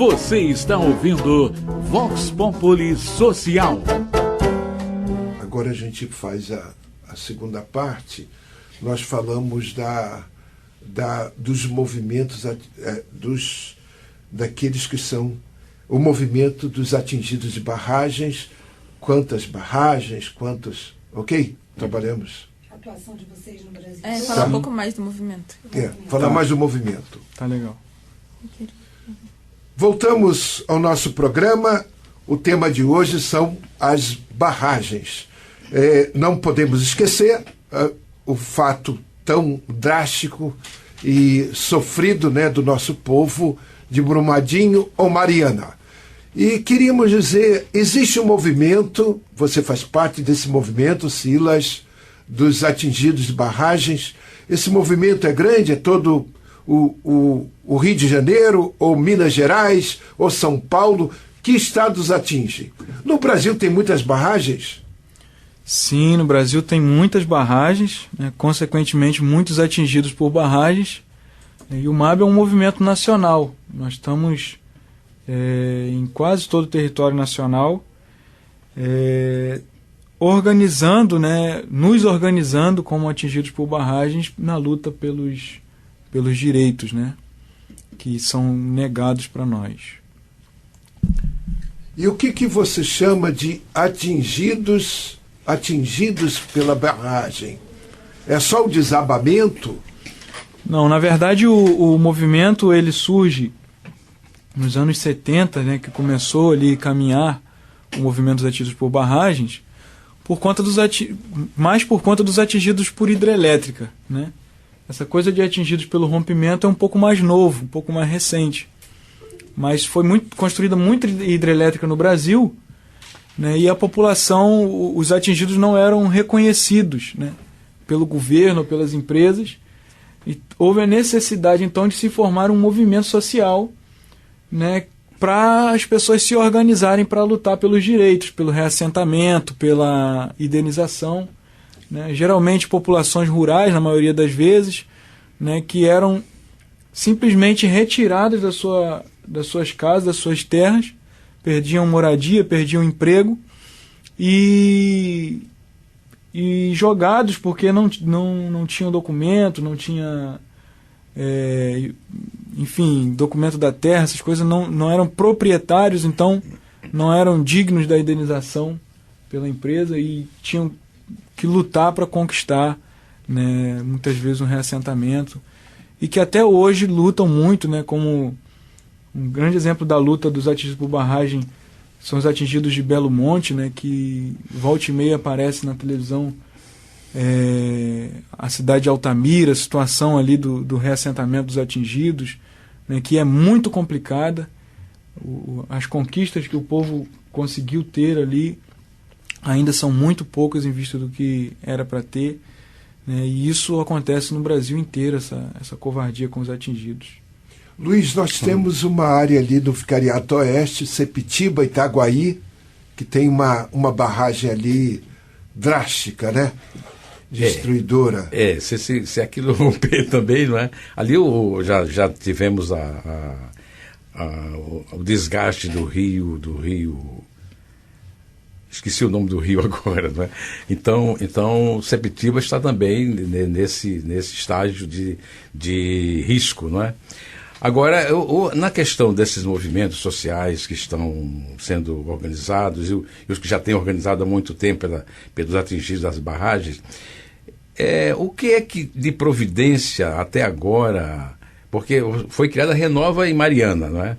Você está ouvindo Vox Populi Social. Agora a gente faz a segunda parte. Nós falamos dos movimentos, daqueles que são o movimento dos atingidos de barragens. Quantas barragens, ok? Trabalhamos. A atuação de vocês no Brasil. Falar um pouco mais do movimento. Falar mais do movimento. Tá legal. Voltamos ao nosso programa. O tema de hoje são as barragens. Não podemos esquecer o fato tão drástico e sofrido, né, do nosso povo de Brumadinho ou Mariana. E queríamos dizer, existe um movimento, você faz parte desse movimento, Silas, dos atingidos de barragens. Esse movimento é grande, é todo o Rio de Janeiro, ou Minas Gerais, ou São Paulo. Que estados atinge? No Brasil tem muitas barragens? Sim, no Brasil tem muitas barragens, né, consequentemente muitos atingidos por barragens. E o MAB é um movimento nacional. Nós estamos em quase todo o território nacional, organizando, né, nos organizando como atingidos por barragens na luta pelos direitos, né, que são negados para nós. E o que você chama de atingidos pela barragem? É só o desabamento? Não, na verdade o movimento ele surge nos anos 70, né, que começou ali a caminhar o movimento dos atingidos por barragens, mais por conta dos atingidos por hidrelétrica, né? Essa coisa de atingidos pelo rompimento é um pouco mais novo, um pouco mais recente. Mas foi construída muita hidrelétrica no Brasil, né, e a população, os atingidos não eram reconhecidos, né, pelo governo, pelas empresas. E houve a necessidade, então, de se formar um movimento social, né, para as pessoas se organizarem para lutar pelos direitos, pelo reassentamento, pela indenização, né, geralmente populações rurais, na maioria das vezes, né, que eram simplesmente retiradas das suas casas, das suas terras, perdiam moradia, perdiam emprego e jogados porque não tinham documento, não tinha enfim, documento da terra, essas coisas não eram proprietários, então não eram dignos da indenização pela empresa e tinham que lutar para conquistar, né, muitas vezes um reassentamento, e que até hoje lutam muito, né, como um grande exemplo da luta dos atingidos por barragem são os atingidos de Belo Monte, né, que volta e meia aparece na televisão, a cidade de Altamira, a situação ali do reassentamento dos atingidos, né, que é muito complicada. As conquistas que o povo conseguiu ter ali ainda são muito poucas em vista do que era para ter, né, e isso acontece no Brasil inteiro, essa covardia com os atingidos. Luiz, nós temos uma área ali do Vicariato Oeste, Sepitiba, Itaguaí, que tem uma barragem ali drástica, né? Destruidora. Se aquilo romper também, não é? Ali já tivemos o desgaste do rio. Esqueci o nome do rio agora, não é? Então Sepitiba está também nesse estágio de risco, não é? Agora, na questão desses movimentos sociais que estão sendo organizados e os que já têm organizado há muito tempo pelos atingidos das barragens, o que é que de providência até agora, porque foi criada a Renova em Mariana, não é?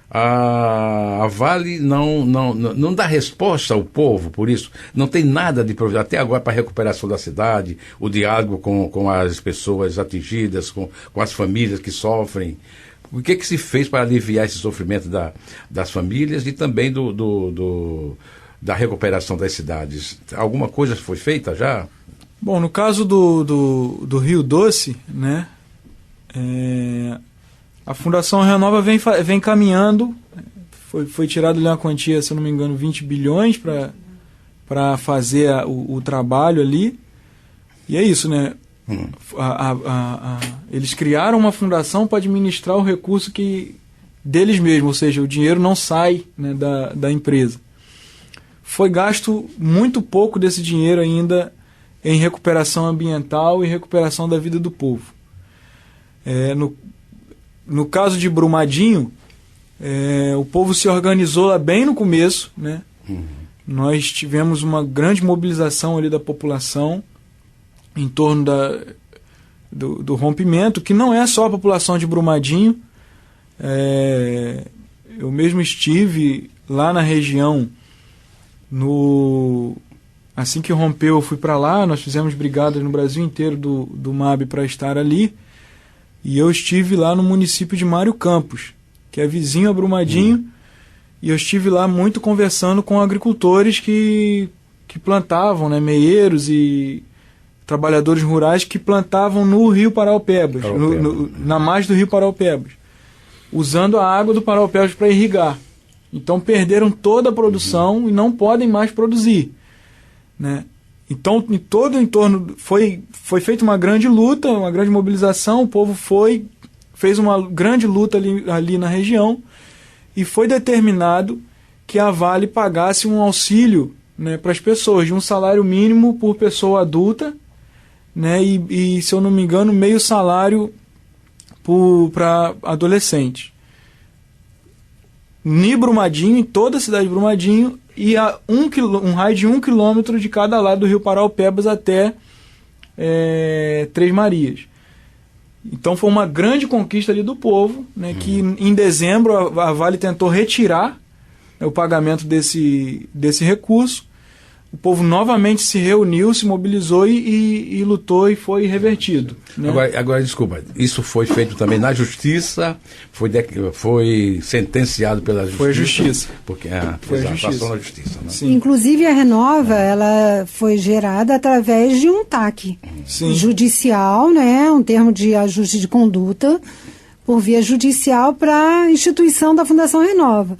A Vale não dá resposta ao povo, por isso não tem nada de providência até agora para a recuperação da cidade, o diálogo com as pessoas atingidas, com as famílias que sofrem. O que se fez para aliviar esse sofrimento das famílias e também da recuperação das cidades? Alguma coisa foi feita já? Bom, no caso do Rio Doce, né, a Fundação Renova vem caminhando, foi tirado ali uma quantia, se eu não me engano, 20 bilhões para fazer o trabalho ali, e é isso, né? Eles criaram uma fundação para administrar o recurso que deles mesmos, ou seja, o dinheiro não sai, né, da empresa. Foi gasto muito pouco desse dinheiro ainda em recuperação ambiental e recuperação da vida do povo. No caso de Brumadinho, o povo se organizou lá bem no começo, né? Nós tivemos uma grande mobilização ali da população em torno do rompimento, que não é só a população de Brumadinho. Eu mesmo estive lá na região, assim que rompeu eu fui para lá, nós fizemos brigadas no Brasil inteiro do MAB para estar ali, e eu estive lá no município de Mário Campos, que é vizinho a Brumadinho, e eu estive lá muito conversando com agricultores que plantavam, né, meeiros e trabalhadores rurais que plantavam no rio Paraupebas, na margem do rio Paraupebas, usando a água do Paraupebas para irrigar. Então perderam toda a produção e não podem mais produzir, né? Então, em todo o entorno foi feita uma grande luta, uma grande mobilização, o povo fez uma grande luta ali na região, e foi determinado que a Vale pagasse um auxílio, né, para as pessoas, de um salário mínimo por pessoa adulta, né, e, se eu não me engano, meio salário para adolescente. Em Brumadinho, em toda a cidade de Brumadinho, e a um raio de 1 quilômetro de cada lado do rio Paraupebas até Três Marias. Então foi uma grande conquista ali do povo, né, que em dezembro a Vale tentou retirar, né, o pagamento desse recurso. O povo novamente se reuniu, se mobilizou e lutou, e foi revertido, né? Agora, desculpa, isso foi feito também na justiça, foi sentenciado pela justiça? Foi a justiça. Porque foi a justiça. Na justiça, né? Sim. Inclusive a Renova, ela foi gerada através de um TAC judicial, né, um termo de ajuste de conduta por via judicial para a instituição da Fundação Renova.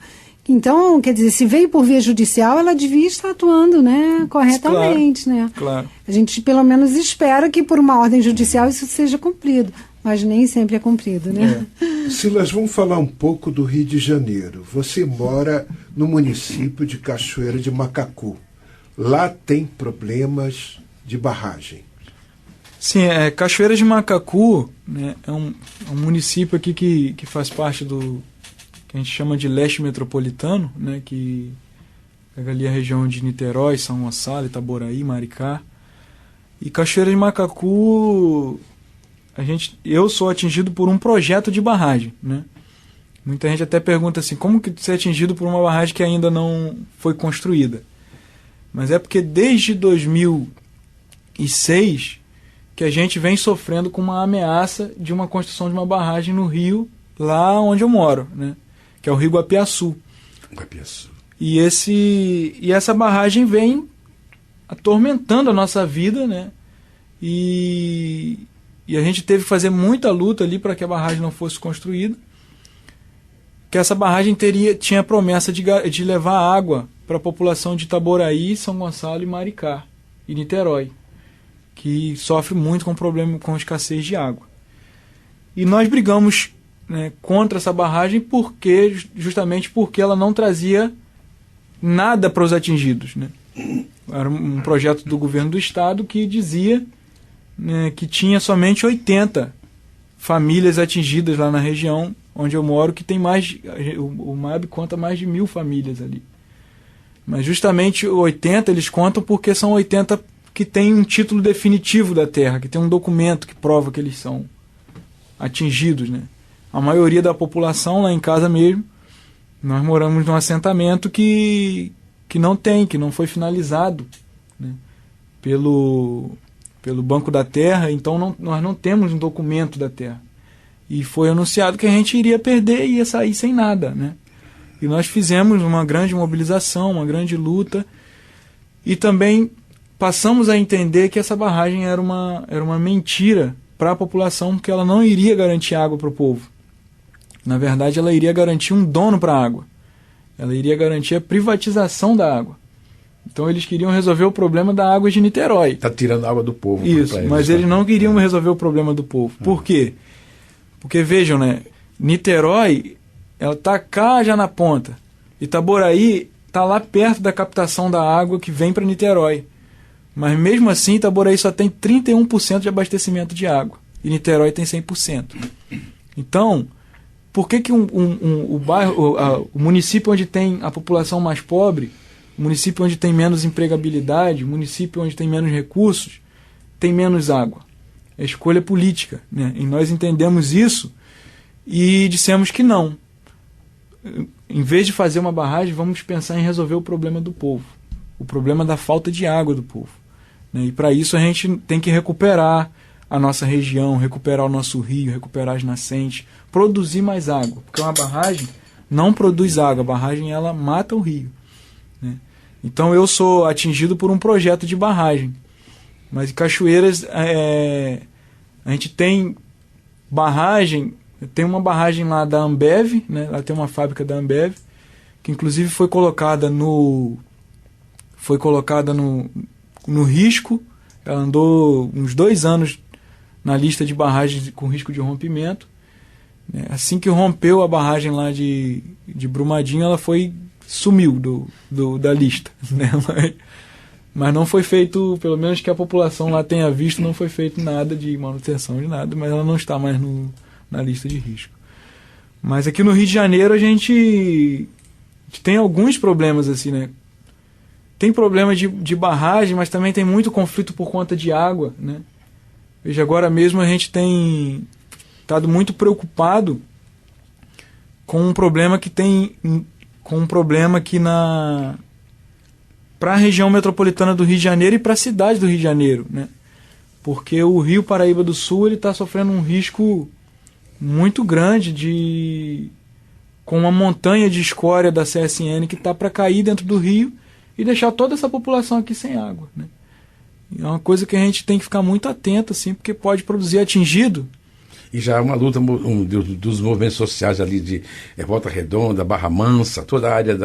Então, quer dizer, se veio por via judicial, ela devia estar atuando, né, corretamente, claro, né? Claro. A gente, pelo menos, espera que por uma ordem judicial isso seja cumprido, mas nem sempre é cumprido, né? Silas, vamos falar um pouco do Rio de Janeiro. Você mora no município de Cachoeira de Macacu. Lá tem problemas de barragem. Sim, Cachoeira de Macacu, né, é um município aqui que faz parte do que a gente chama de leste metropolitano, né, que pega ali a região de Niterói, São Gonçalo, Itaboraí, Maricá. E Cachoeira de Macacu, eu sou atingido por um projeto de barragem, né? Muita gente até pergunta assim, como que você é atingido por uma barragem que ainda não foi construída? Mas é porque desde 2006 que a gente vem sofrendo com uma ameaça de uma construção de uma barragem no rio, lá onde eu moro, né? Que é o Rio Guapiaçu. E essa barragem vem atormentando a nossa vida, né? E a gente teve que fazer muita luta ali para que a barragem não fosse construída. Que essa barragem tinha a promessa de levar água para a população de Itaboraí, São Gonçalo e Maricá e Niterói, que sofre muito com problema com escassez de água. E nós brigamos, né, contra essa barragem justamente porque ela não trazia nada para os atingidos, né? Era um projeto do governo do estado que dizia, né, que tinha somente 80 famílias atingidas lá na região onde eu moro, que tem o MAB conta mais de 1.000 famílias ali. Mas justamente 80 eles contam porque são 80 que têm um título definitivo da terra, que tem um documento que prova que eles são atingidos, né? A maioria da população, lá em casa mesmo, nós moramos num assentamento que não foi finalizado, né, pelo Banco da Terra, então nós não temos um documento da terra. E foi anunciado que a gente iria perder e ia sair sem nada, né? E nós fizemos uma grande mobilização, uma grande luta, e também passamos a entender que essa barragem era uma mentira para a população, porque ela não iria garantir água para o povo. Na verdade, ela iria garantir um dono para a água. Ela iria garantir a privatização da água. Então eles queriam resolver o problema da água de Niterói. Está tirando a água do povo. Isso, mas eles não queriam resolver o problema do povo. Por quê? Porque, vejam, né, Niterói ela está cá já na ponta. Itaboraí está lá perto da captação da água que vem para Niterói. Mas mesmo assim, Itaboraí só tem 31% de abastecimento de água. E Niterói tem 100%. Então, por que o bairro, o município onde tem a população mais pobre, o município onde tem menos empregabilidade, o município onde tem menos recursos, tem menos água? É escolha política, né? E nós entendemos isso e dissemos que não. Em vez de fazer uma barragem, vamos pensar em resolver o problema do povo, o problema da falta de água do povo, né? E para isso a gente tem que recuperar a nossa região, recuperar o nosso rio, recuperar as nascentes, produzir mais água, porque uma barragem não produz água, a barragem ela mata o rio, né? Então eu sou atingido por um projeto de barragem, mas em Cachoeiras a gente tem barragem. Tem uma barragem lá da Ambev, né? Lá tem uma fábrica da Ambev, que inclusive foi colocada no risco. Ela andou uns 2 anos na lista de barragens com risco de rompimento, né? Assim que rompeu a barragem lá de Brumadinho, ela sumiu da lista, né? Mas não foi feito, pelo menos que a população lá tenha visto, não foi feito nada de manutenção de nada, mas ela não está mais na lista de risco. Mas aqui no Rio de Janeiro a gente tem alguns problemas assim, né? Tem problema de barragem, mas também tem muito conflito por conta de água, né? Veja, agora mesmo a gente tem estado muito preocupado com um problema que para a região metropolitana do Rio de Janeiro e para a cidade do Rio de Janeiro, né? Porque o Rio Paraíba do Sul está sofrendo um risco muito grande com uma montanha de escória da CSN que está para cair dentro do rio e deixar toda essa população aqui sem água, né? É uma coisa que a gente tem que ficar muito atento, assim, porque pode produzir atingido. E já é uma luta dos movimentos sociais ali de Volta Redonda, Barra Mansa, toda a área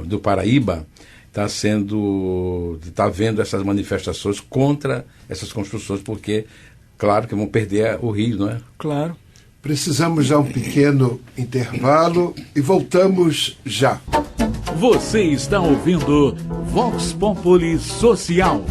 do Paraíba está vendo essas manifestações contra essas construções, porque claro que vão perder o rio, não é? Claro. Precisamos já um pequeno intervalo e voltamos já. Você está ouvindo Vox Populi Social.